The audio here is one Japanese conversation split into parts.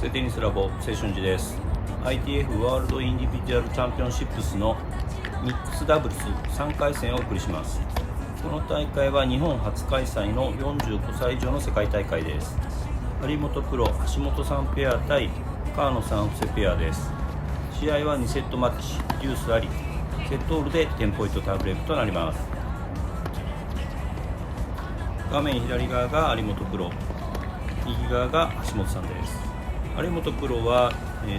セテニスラボ青春時です。 ITF ワールドインディビジュアルチャンピオンシップスのミックスダブルス3回戦をお送りします。この大会は日本初開催の45歳以上の世界大会です。有本プロ橋本さんペア対川野さん布施ペアです。試合は2セットマッチ、デュースあり、セットオールで10ポイントタイブレークとなります。画面左側が有本プロ、右側が橋本さんです。有本プロは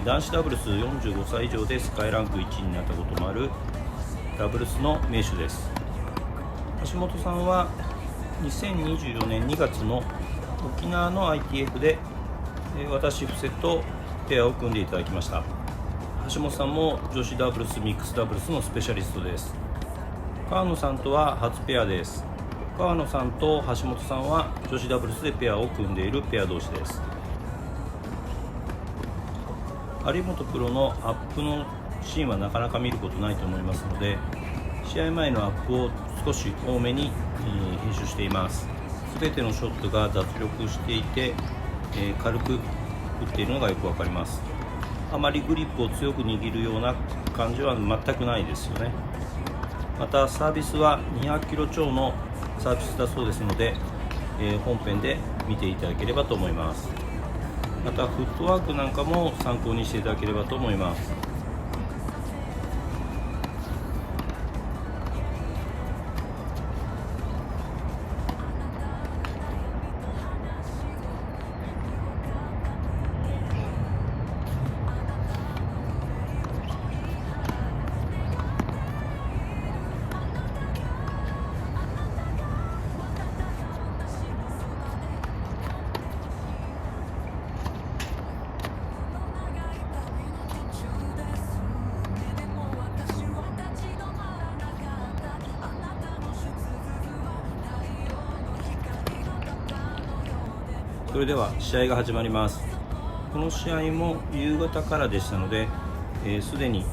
男子ダブルス45歳以上で世界ランク1位になったこともあるダブルスの名手です。橋本さんは2024年2月の沖縄の ITF で私布施とペアを組んでいただきました。橋本さんも女子ダブルスミックスダブルスのスペシャリストです。川野さんとは初ペアです。川野さんと橋本さんは女子ダブルスでペアを組んでいるペア同士です。有本プロのアップのシーンはなかなか見ることないと思いますので、試合前のアップを少し多めに編集しています。全てのショットが脱力していて、軽く打っているのがよくわかります。あまりグリップを強く握るような感じは全くないですよね。またサービスは200キロ超のサービスだそうですので、本編で見ていただければと思います。またフットワークなんかも参考にしていただければと思います。それでは試合が始まります。この試合も夕方からでしたので、すでに、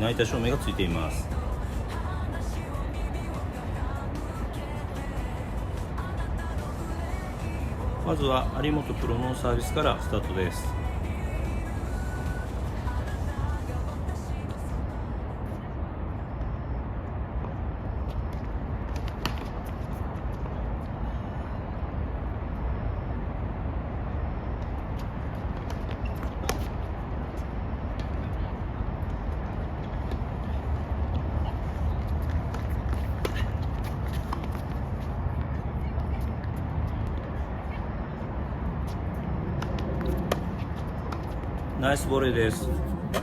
ナイター照明がついています。まずは有本プロのサービスからスタートです。ナイスボレーです。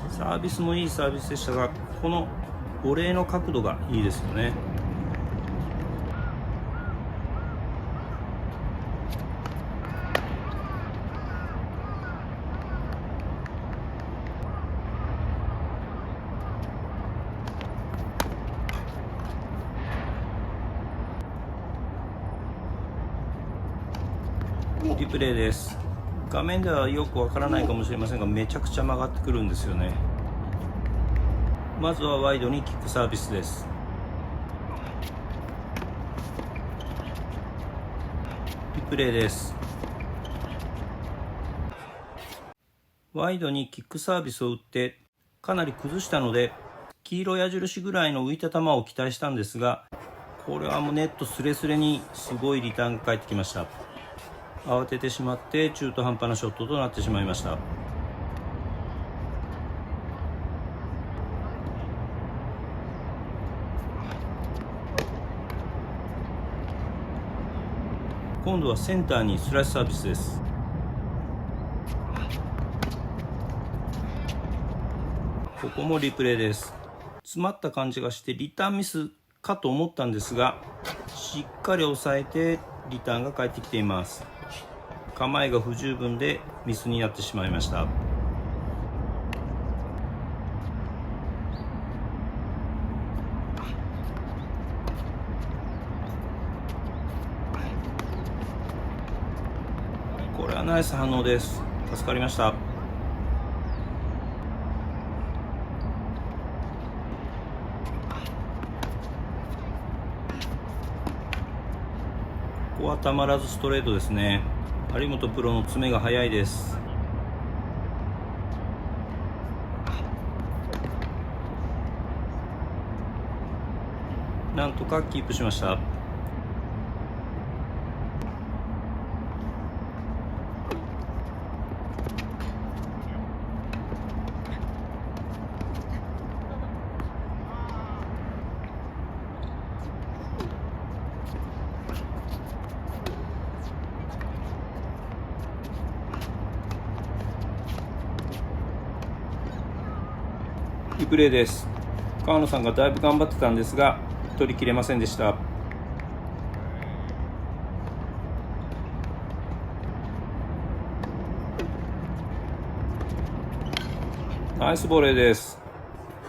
サービスもいいサービスでしたが、このボレーの角度がいいですよね。リプレイです。画面ではよくわからないかもしれませんが、めちゃくちゃ曲がってくるんですよね。まずはワイドにキックサービスです。リプレイです。ワイドにキックサービスを打ってかなり崩したので、黄色矢印ぐらいの浮いた球を期待したんですが、これはもうネットスレスレにすごいリターンが返ってきました。慌ててしまって中途半端なショットとなってしまいました。今度はセンターにスライスサービスです。ここもリプレイです。詰まった感じがしてリターンミスかと思ったんですが、しっかり抑えてリターンが返ってきています。構えが不十分でミスになってしまいました。これはナイス反応です。助かりました。ここはたまらずストレートですね。有本プロの詰めが速いです。なんとかキープしました。いいプレーです。川野さんがだいぶ頑張ってたんですが取りきれませんでした。ナイスボレーです。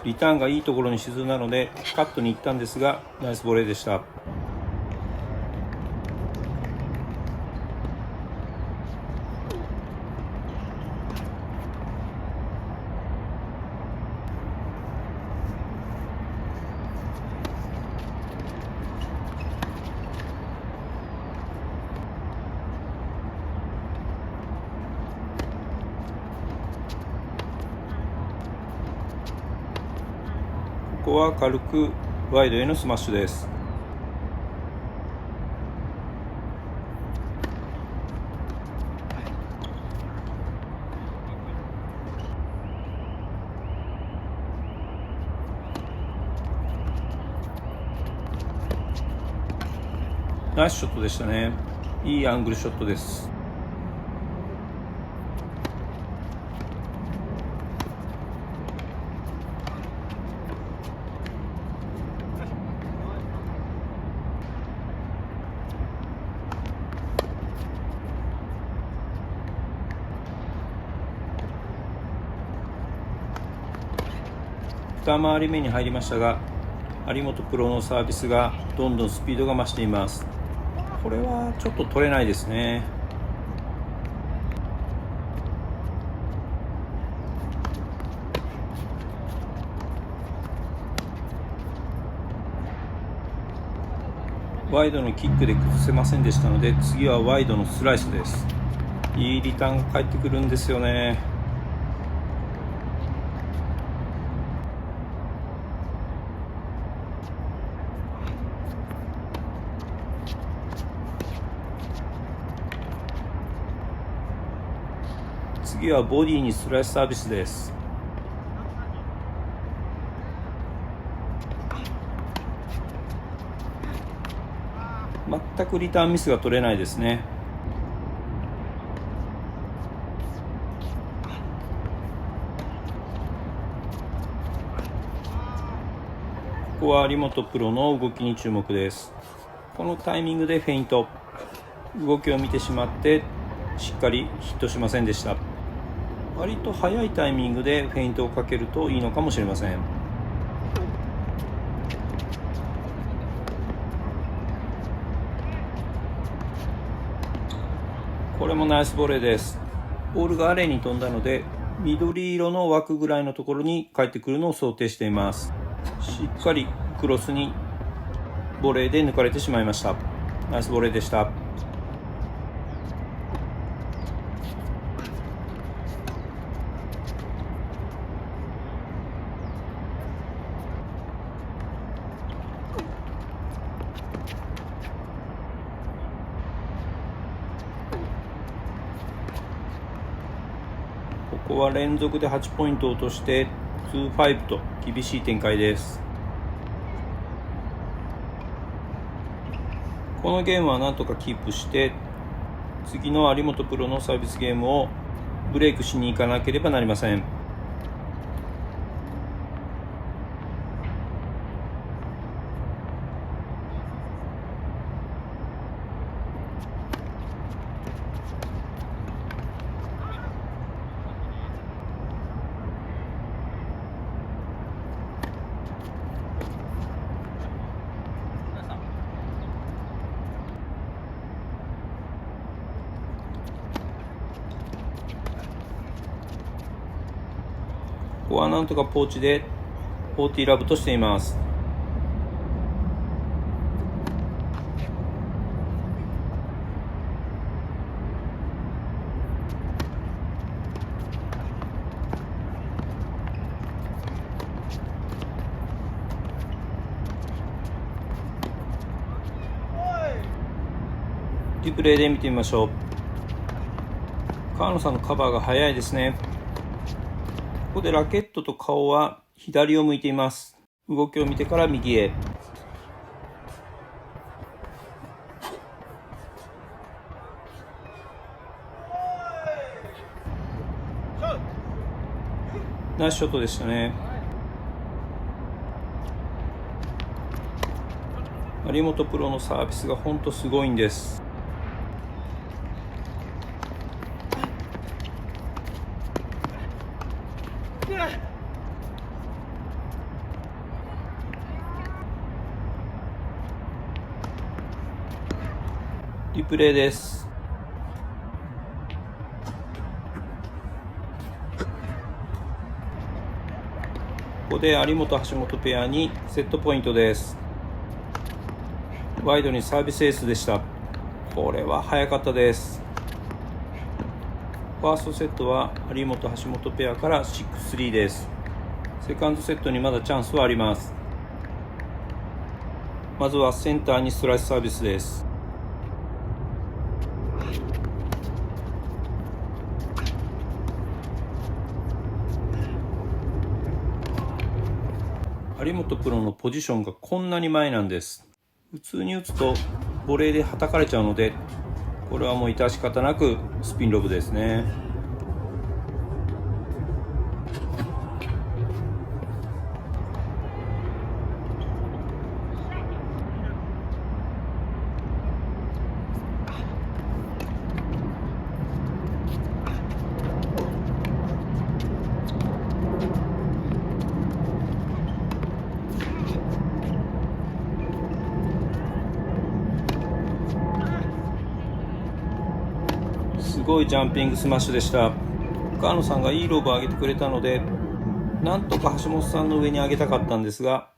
リターンがいいところに沈んだのでカットに行ったんですがナイスボレーでした。ここは軽くワイドへのスマッシュです。ナイスショットでしたね。いいアングルショットです。2回り目に入りましたが有本プロのサービスがどんどんスピードが増しています。これはちょっと取れないですね。ワイドのキックで崩せませんでしたので次はワイドのスライスです。いいリターンが返ってくるんですよね。次はボディにスライスサービスです。全くリターンミスが取れないですね。ここは有本プロの動きに注目です。このタイミングでフェイント、動きを見てしまってしっかりヒットしませんでした。割と早いタイミングでフェイントをかけるといいのかもしれません。これもナイスボレーです。ボールがアレに飛んだので緑色の枠ぐらいのところに帰ってくるのを想定しています。しっかりクロスにボレーで抜かれてしまいました。ナイスボレーでした。ここは連続で8ポイントを落として2-5と厳しい展開です。このゲームはなんとかキープして次の有本プロのサービスゲームをブレイクしに行かなければなりません。ここはなんとかポーチで40ラブとしています。リプレイで見てみましょう。川野さんのカバーが早いですね。ここでラケットと顔は左を向いています。動きを見てから右へ。ナイスショットでしたね。有本プロのサービスが本当すごいんです。リプレイです。ここで有本橋本ペアにセットポイントです。ワイドにサービスエースでした。これは早かったです。ファーストセットは有本橋本ペアから6-3です。セカンドセットにまだチャンスはあります。まずはセンターにスライスサービスです。有本プロのポジションがこんなに前なんです。普通に打つとボレーではたかれちゃうので、これはもう致し方なくスピンロブですね。すごいジャンピングスマッシュでした。川野さんがいいロブを上げてくれたので、なんとか橋本さんの上に上げたかったんですが、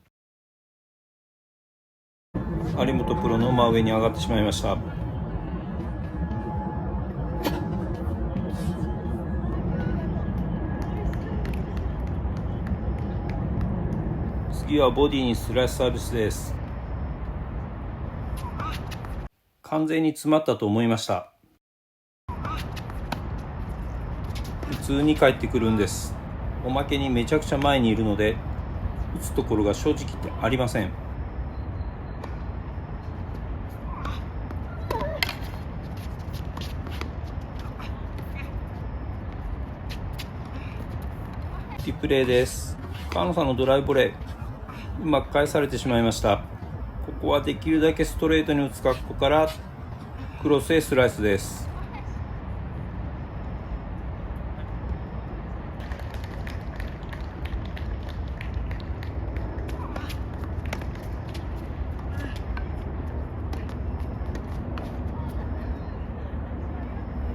有本プロの真上に上がってしまいました。次はボディにスライスサービスです。完全に詰まったと思いました。普通に帰ってくるんです。おまけにめちゃくちゃ前にいるので、打つところが正直言ってありません。リプレイです。川野さんのドライブボレー、うまく返されてしまいました。ここはできるだけストレートに打つ格好からクロスへスライスです。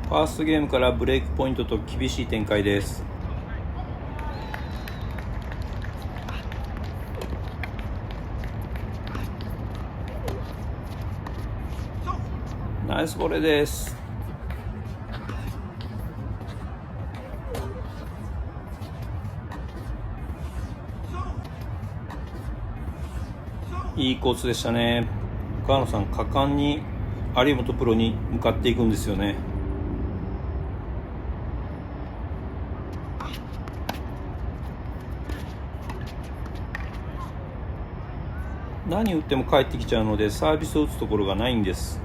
ファーストゲームからブレイクポイントと厳しい展開です。ナイスボレーです。いいコースでしたね。川野さん、果敢に有本プロに向かっていくんですよね。何打っても返ってきちゃうので、サービスを打つところがないんです。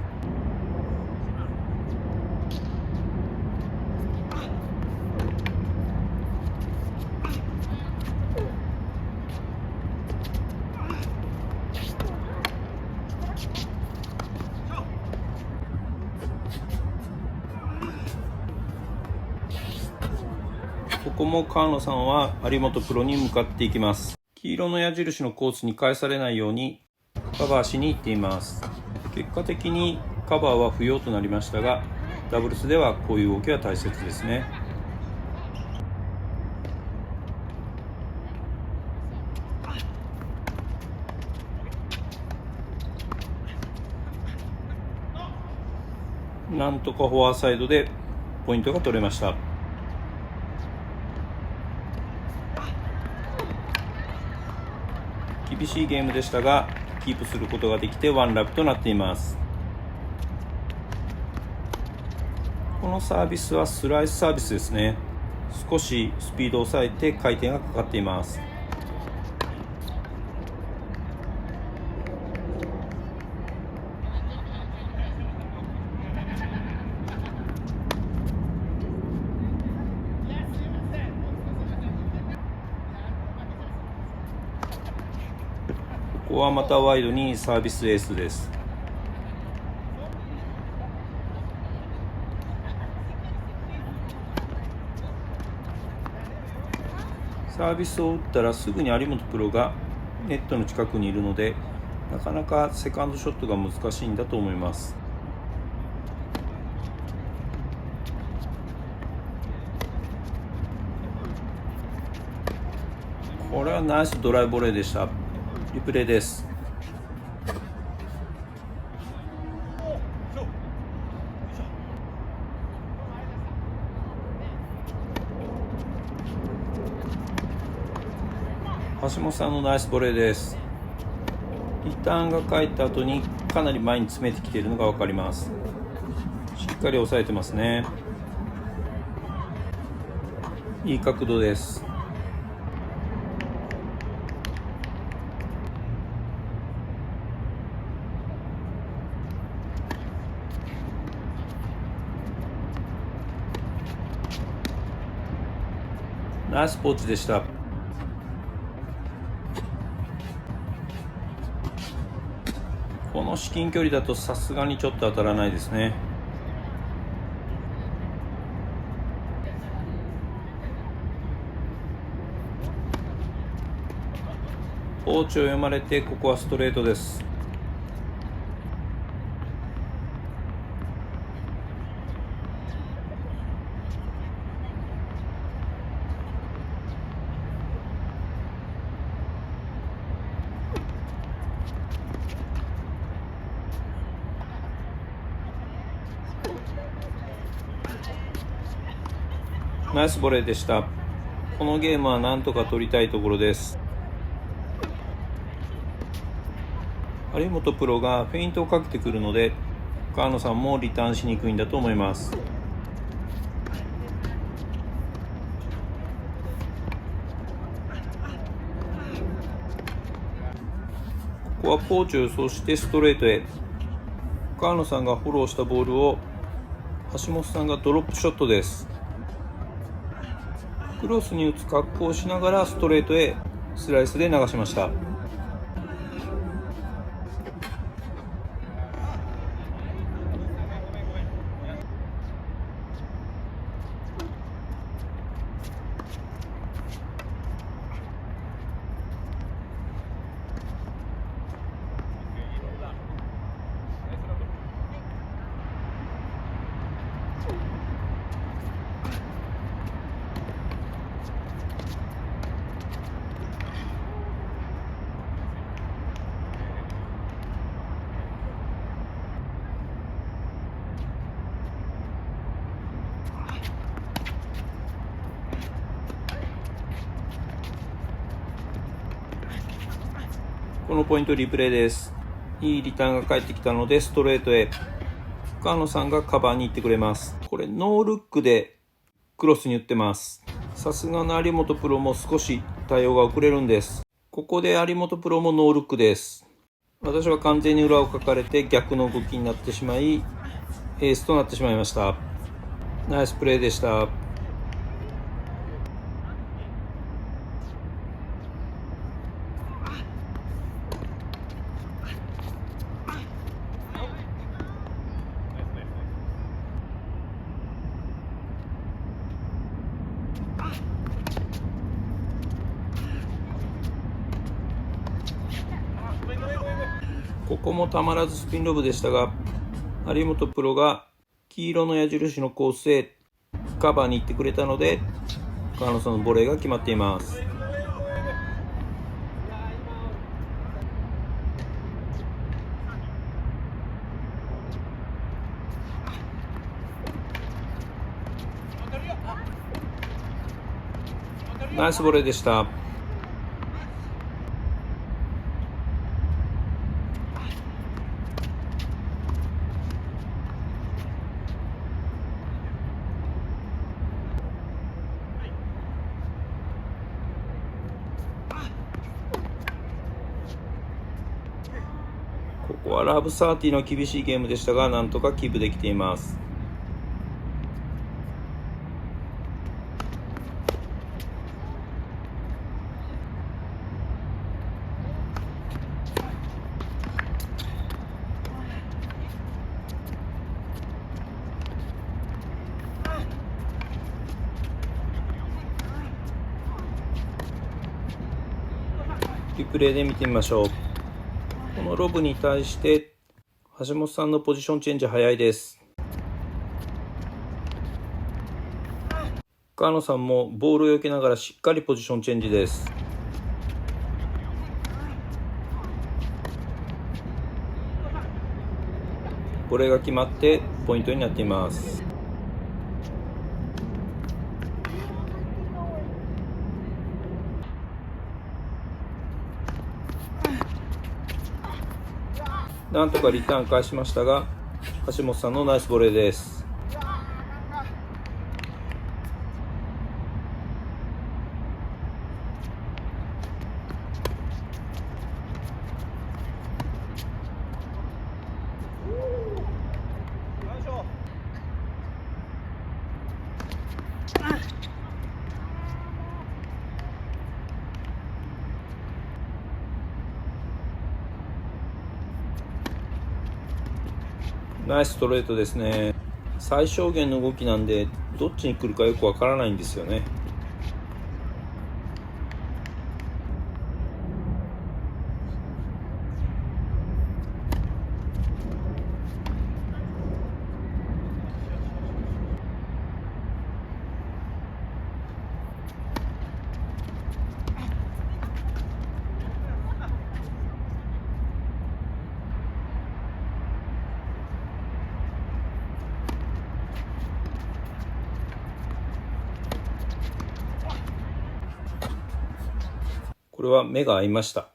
ここも川野さんは有本プロに向かっていきます。黄色の矢印のコースに返されないようにカバーしに行っています。結果的にカバーは不要となりましたが、ダブルスではこういう動きは大切ですね。なんとかフォアサイドでポイントが取れました。厳しいゲームでしたが、キープすることができてワンラブとなっています。このサービスはスライスサービスですね。少しスピードを抑えて回転がかかっています。ここはまたワイドにサービスエースです。サービスを打ったらすぐに有本プロがネットの近くにいるので、なかなかセカンドショットが難しいんだと思います。これはナイスドライボレーでした。リプレイです。橋本さんのナイスボレーです。リターンが返った後にかなり前に詰めてきているのが分かります。しっかり抑えてますね。いい角度です。ナイスポーチでした。この至近距離だとさすがにちょっと当たらないですね。ポーチを読まれて、ここはストレートです。ナイスボレーでした。このゲームはなんとか取りたいところです。有本プロがフェイントをかけてくるので、川野さんもリターンしにくいんだと思います。ここはポーチを予想してストレートへ。川野さんがフォローしたボールを橋本さんがドロップショットです。クロスに打つ格好をしながらストレートへスライスで流しました。このポイントリプレイです。いいリターンが返ってきたのでストレートへ。川野さんがカバーに行ってくれます。これノールックでクロスに打ってます。さすがの有本プロも少し対応が遅れるんです。ここで有本プロもノールックです。私は完全に裏をかかれて逆の動きになってしまい、エースとなってしまいました。ナイスプレーでした。ここもたまらずスピンロブでしたが、有本プロが黄色の矢印のコースへカバーに行ってくれたので、川野さんのボレーが決まっています。ナイスボレーでした。こはラブサーティの厳しいゲームでしたが、なんとかキープできています。リプレイで見てみましょう。このロブに対して橋本さんのポジションチェンジ早いです。川野さんもボールを避けながらしっかりポジションチェンジです。これが決まってポイントになっています。なんとかリターン返しましたが、橋本さんのナイスボレーです。ナイスストレートですね。最小限の動きなんで、どっちに来るかよくわからないんですよね。これは目が合いました。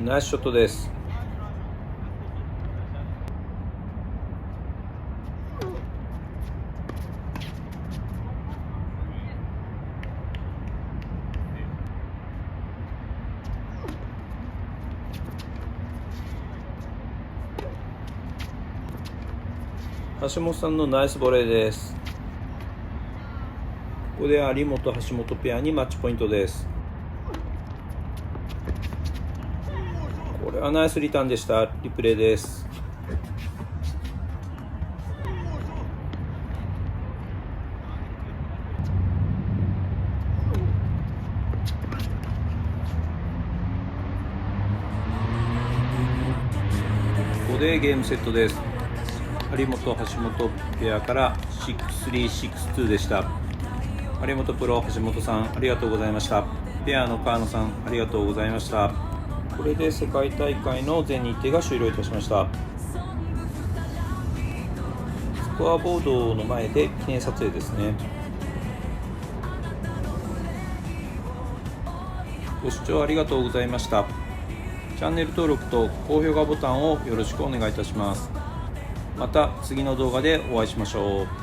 ナイスショットです。橋本さんのナイスボレーです。ここで有本橋本ペアにマッチポイントです。これはナイスリターンでした。リプレイです。ここでゲームセットです。有本橋本ペアから6-3、6-2でした。有本プロ橋本さんありがとうございました。ペアの川野さんありがとうございました。これで世界大会の全日程が終了いたしました。スコアボードの前で記念撮影ですね。ご視聴ありがとうございました。チャンネル登録と高評価ボタンをよろしくお願いいたします。また次の動画でお会いしましょう。